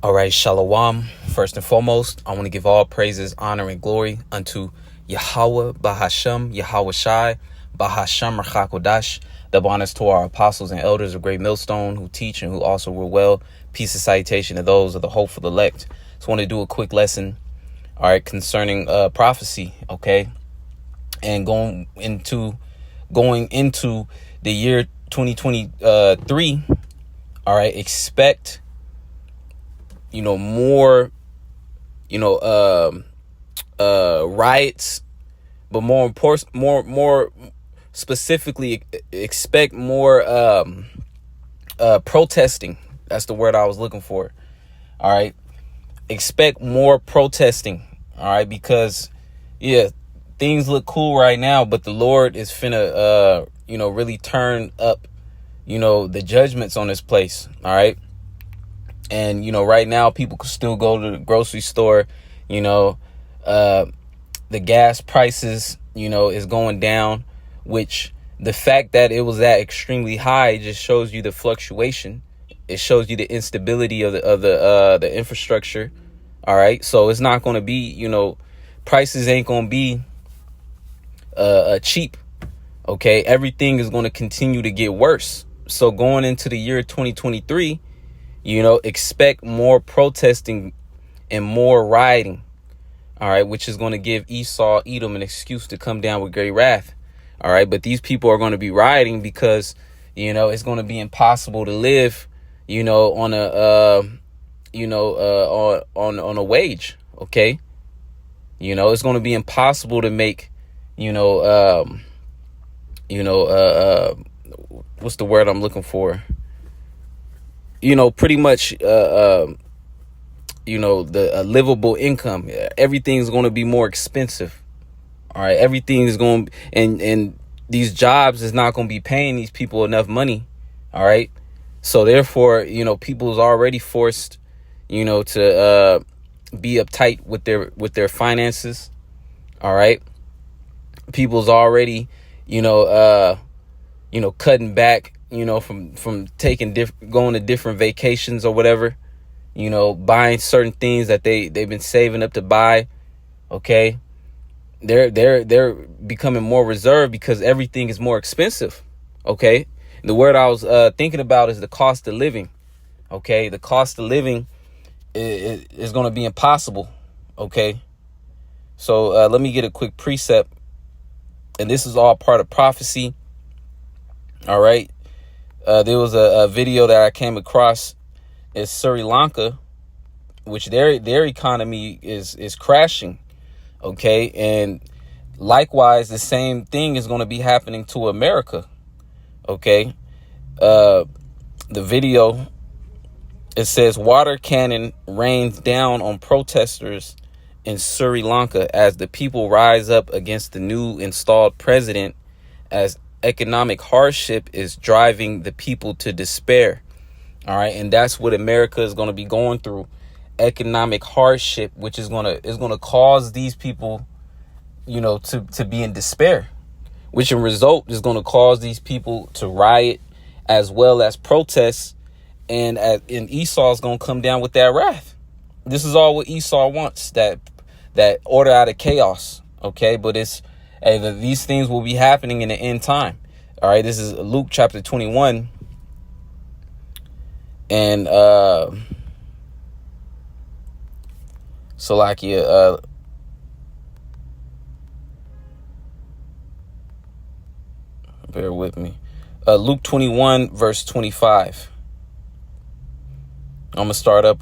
All right, Shalom. First and foremost, I want to give all praises, honor, and glory unto Yahweh, Bahashem, Yahweh Shai, Bahashem, Rachakodash. Double honors to our apostles and elders of Great Millstone who teach and who also rule well. Peace and salutation to those of the hopeful elect. Just want to do a quick lesson, all right, concerning prophecy, okay? And going into the year 2023, all right, expect more, riots, but more specifically, expect more, protesting. That's the word I was looking for. All right. Expect more protesting. All right. Because things look cool right now, but the Lord is finna, really turn up, the judgments on this place. All right. And, right now people can still go to the grocery store. The gas prices, is going down, which the fact that it was at extremely high just shows you the fluctuation. It shows you the instability of the infrastructure. All right. So it's not going to be, prices ain't going to be cheap. OK, everything is going to continue to get worse. So going into the year 2023, expect more protesting and more rioting. All right. Which is going to give Esau, Edom an excuse to come down with great wrath. All right. But these people are going to be rioting because, it's going to be impossible to live, on a, on a wage. OK, it's going to be impossible to make, what's the word I'm looking for? Pretty much, the livable income. Everything's going to be more expensive. All right. Everything is going and these jobs is not going to be paying these people enough money. All right. So therefore, people's already forced, to be uptight with their finances. All right. People's already, cutting back, from going to different vacations or whatever, buying certain things that they've been saving up to buy. Okay. They're becoming more reserved because everything is more expensive. Okay. And the word I was thinking about is the cost of living. Okay. The cost of living is going to be impossible. Okay. So let me get a quick precept. And this is all part of prophecy. All right. There was a video that I came across in Sri Lanka, which their economy is crashing. OK, and likewise, the same thing is going to be happening to America. OK, the video, it says water cannon rains down on protesters in Sri Lanka as the people rise up against the new installed president as economic hardship is driving the people to despair. All right. And that's what America is going to be going through. Economic hardship, which is going to cause these people, to be in despair, which in result is going to cause these people to riot as well as protests. And Esau is going to come down with that wrath. This is all what Esau wants, that order out of chaos. OK, but these things will be happening in the end time. All right. This is Luke chapter 21. And Salakia, bear with me. Luke 21, verse 25. I'm going to start at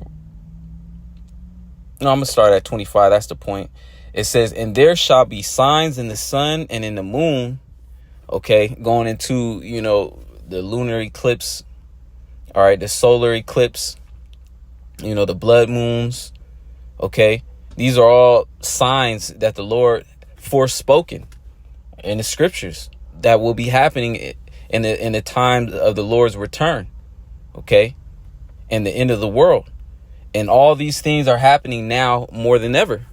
25. That's the point. It says, and there shall be signs in the sun and in the moon. Okay. Going into, the lunar eclipse. All right. The solar eclipse, the blood moons. Okay. These are all signs that the Lord forespoken in the scriptures that will be happening in the time of the Lord's return. Okay. And the end of the world. And all these things are happening now more than ever.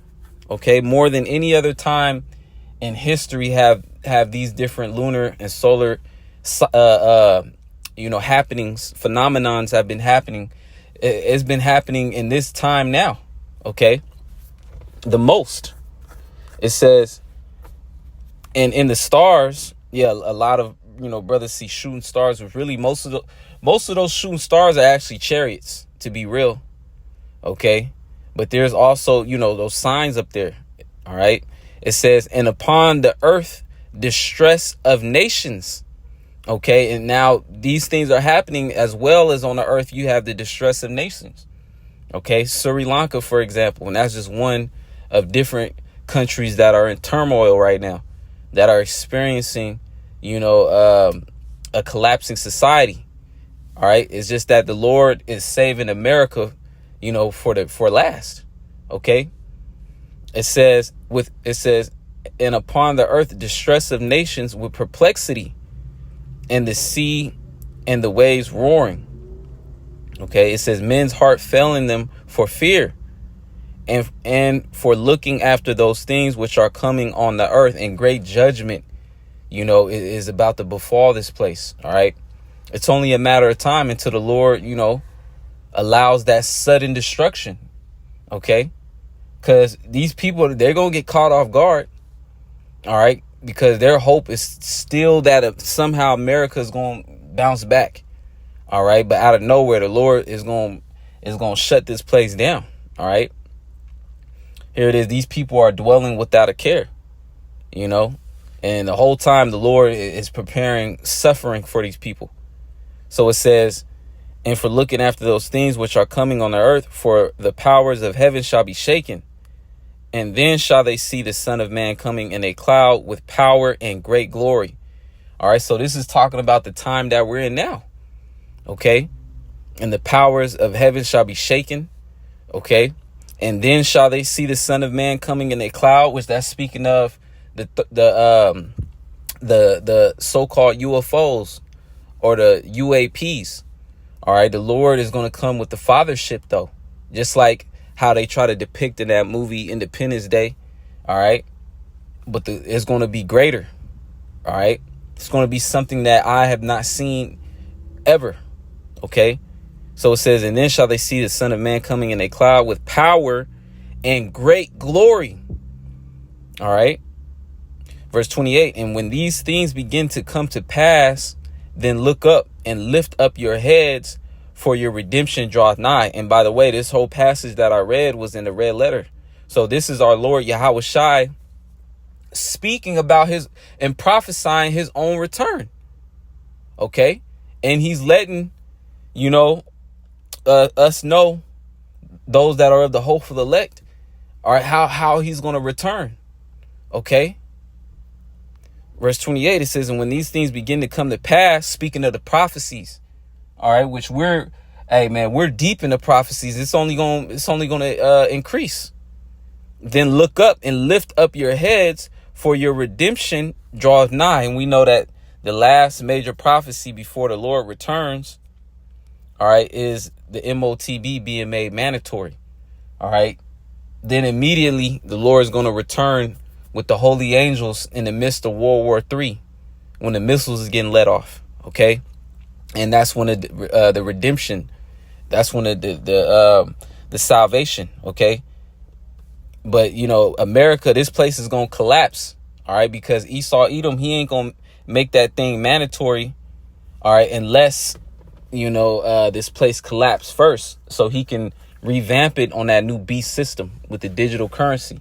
Okay. More than any other time in history have these different lunar and solar, happenings, phenomenons have been happening It's been happening in this time now. Okay. The most. It says, and in the stars, yeah, a lot of, brothers see shooting stars, but really most of those shooting stars are actually chariots, to be real. Okay. But there's also, those signs up there. All right. It says, and upon the earth, distress of nations. Okay. And now these things are happening as well as on the earth. You have the distress of nations. Okay. Sri Lanka, for example, and that's just one of different countries that are in turmoil right now, that are experiencing, a collapsing society. All right. It's just that the Lord is saving America, for last. Okay. It says, and upon the earth, distress of nations with perplexity, and the sea and the waves roaring. Okay. It says, men's heart failing them for fear, and for looking after those things which are coming on the earth, and great judgment, is about to befall this place. All right. It's only a matter of time until the Lord, allows that sudden destruction. Okay. Because these people, they're going to get caught off guard. All right. Because their hope is still that somehow America is going to bounce back. All right. But out of nowhere, the Lord is going to shut this place down. All right. Here it is. These people are dwelling without a care, and the whole time the Lord is preparing suffering for these people. So it says, and for looking after those things which are coming on the earth, for the powers of heaven shall be shaken. And then shall they see the Son of Man coming in a cloud with power and great glory. All right. So this is talking about the time that we're in now. Okay. And the powers of heaven shall be shaken. Okay. And then shall they see the Son of Man coming in a cloud, which that's speaking of the so-called UFOs or the UAPs. All right. The Lord is going to come with the fathership, though, just like how they try to depict in that movie Independence Day. All right. But it's going to be greater. All right. It's going to be something that I have not seen ever. OK. So it says, and then shall they see the Son of Man coming in a cloud with power and great glory. All right. Verse 28. And when these things begin to come to pass, then look up and lift up your heads, for your redemption draweth nigh. And by the way, this whole passage that I read was in the red letter. So this is our Lord Yahweh Shai speaking about his and prophesying his own return. OK. And he's letting, us know, those that are of the hopeful elect, are how he's going to return. OK. Verse 28, it says, and when these things begin to come to pass, speaking of the prophecies, all right, which we're deep in the prophecies. It's only going to increase. Then look up and lift up your heads, for your redemption draweth nigh. And we know that the last major prophecy before the Lord returns, all right, is the MOTB being made mandatory. All right. Then immediately the Lord is going to return with the holy angels in the midst of World War III, when the missiles is getting let off. OK. And that's when the redemption, that's when the salvation. OK. But, America, this place is going to collapse. All right. Because Esau Edom, he ain't going to make that thing mandatory. All right. Unless, this place collapse first, so he can revamp it on that new beast system with the digital currency.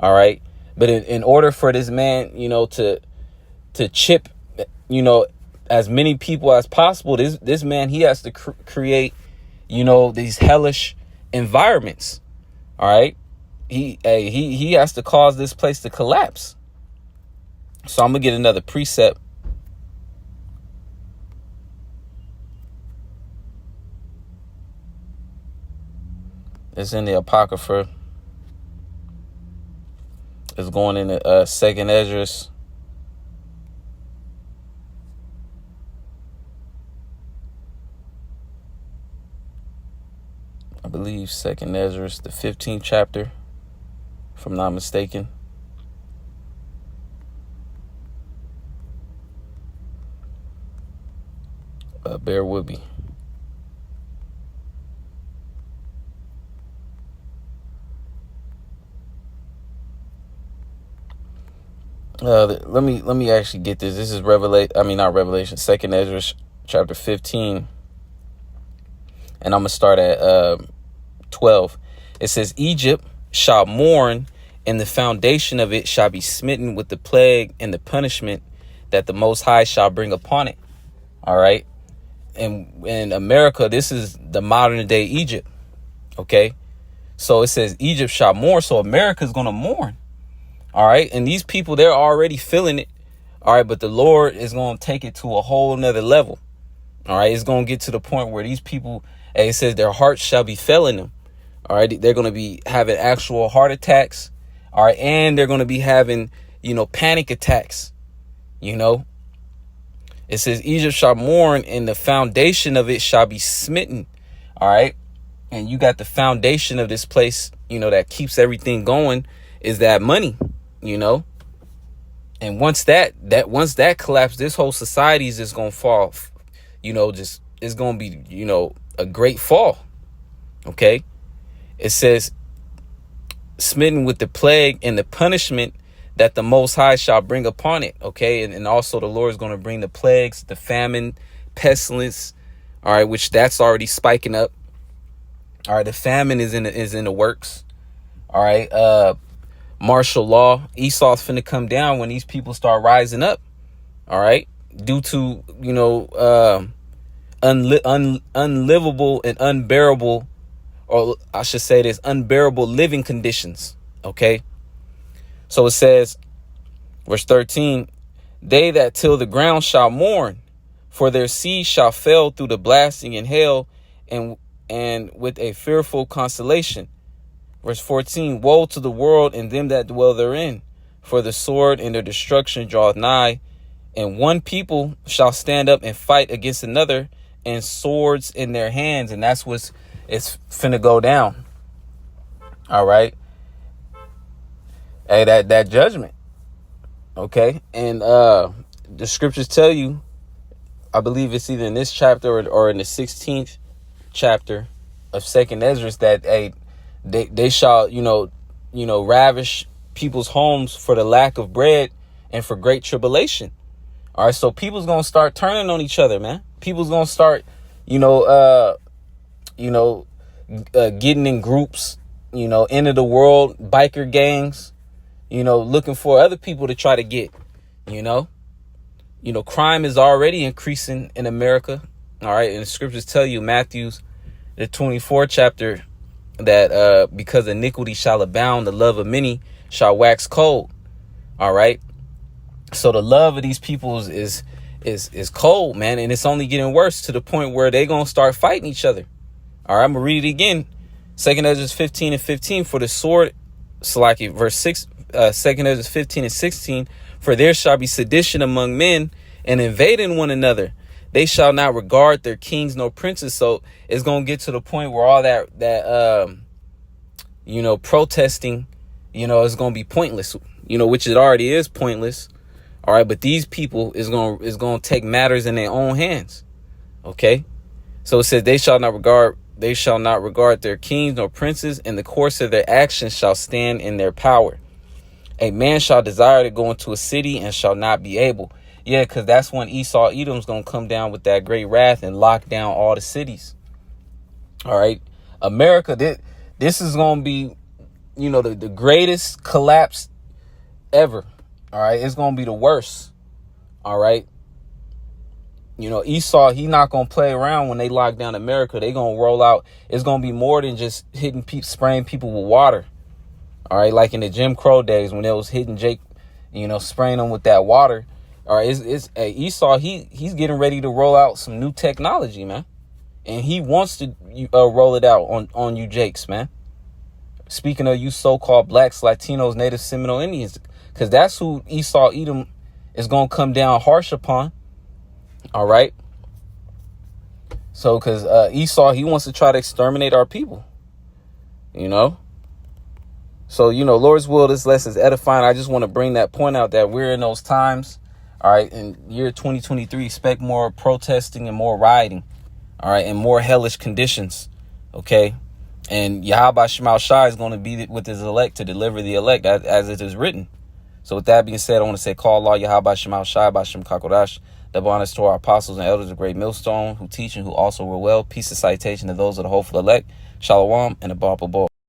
All right. But in order for this man, to chip, as many people as possible, this man, he has to create, these hellish environments. All right. He has to cause this place to collapse. So I'm going to get another precept. It's in the Apocrypha. It's going in the second Esdras. I believe second Esdras, the 15th chapter, if I'm not mistaken. Bear with me. Let me actually get this. This is not Revelation, Second Ezra chapter 15, and I'm gonna start at 12. It says, Egypt shall mourn, and the foundation of it shall be smitten with the plague and the punishment that the Most High shall bring upon it. All right. And in America, this is the modern day Egypt. Okay. So it says Egypt shall mourn. So America's going to mourn. All right. And these people, they're already feeling it. All right. But the Lord is going to take it to a whole nother level. All right. It's going to get to the point where these people, it says their hearts shall be failing them. All right. They're going to be having actual heart attacks. All right. And they're going to be having, panic attacks. It says Egypt shall mourn, and the foundation of it shall be smitten. All right. And you got the foundation of this place, that keeps everything going is that money, And once that collapses, this whole society is just going to fall, just it's going to be, a great fall. Okay. It says smitten with the plague and the punishment that the Most High shall bring upon it. Okay. And also the Lord is going to bring the plagues, the famine, pestilence. All right. Which that's already spiking up. All right. The famine is in the works. All right. Martial law. Esau's finna come down when these people start rising up. All right. Due to, unlivable and unbearable, or I should say this, unbearable living conditions. Okay. So it says, verse 13, they that till the ground shall mourn, for their seed shall fail through the blasting and hail, and with a fearful consolation. Verse 14, woe to the world and them that dwell therein, for the sword and their destruction draweth nigh, and one people shall stand up and fight against another, and swords in their hands. And that's it's finna go down. All right. Hey, that judgment. Okay. And the scriptures tell you, I believe it's either in this chapter or in the 16th chapter of Second Ezra, that they shall, ravish people's homes for the lack of bread and for great tribulation. All right. So people's going to start turning on each other, man. People's going to start, getting in groups, end of the world, biker gangs, looking for other people to try to get, crime is already increasing in America. All right. And the scriptures tell you, Matthew's the 24th chapter, that because iniquity shall abound, the love of many shall wax cold. All right. So the love of these people is cold, man. And it's only getting worse to the point where they're going to start fighting each other. All right. I'm going to read it again. 2nd Ezra 15:15, for the sword, Salaki, verse 6, 2nd Ezra 15:16, for there shall be sedition among men and invading one another. They shall not regard their kings nor princes. So it's going to get to the point where all that protesting, is going to be pointless, which it already is pointless. All right. But these people is going to take matters in their own hands. OK, so it says they shall not regard their kings nor princes, and the course of their actions shall stand in their power. A man shall desire to go into a city and shall not be able. Yeah, because that's when Edom's going to come down with that great wrath and lock down all the cities. All right. America, this is going to be, the greatest collapse ever. All right. It's going to be the worst. All right. Esau, he not going to play around when they lock down America. They going to roll out. It's going to be more than just spraying people with water. All right. Like in the Jim Crow days when they was hitting Jake, spraying them with that water. All right. Esau, he's getting ready to roll out some new technology, man. And he wants to roll it out on you Jakes, man. Speaking of you so-called blacks, Latinos, Native Seminole Indians, because that's who Esau Edom is going to come down harsh upon. All right. So because Esau, he wants to try to exterminate our people, So, Lord's will, this lesson is edifying. I just want to bring that point out that we're in those times. All right. In year 2023, expect more protesting and more rioting. All right. And more hellish conditions. OK. And Yahweh Shemau Shai is going to be with his elect to deliver the elect as it is written. So with that being said, I want to say, call Allah, Yahweh, Shemal Shai, Bashem Kakodash. Double honors to our apostles and elders of Great Millstone who teach and who also were well. Peace and citation to those of the hopeful elect. Shalom and a Abba.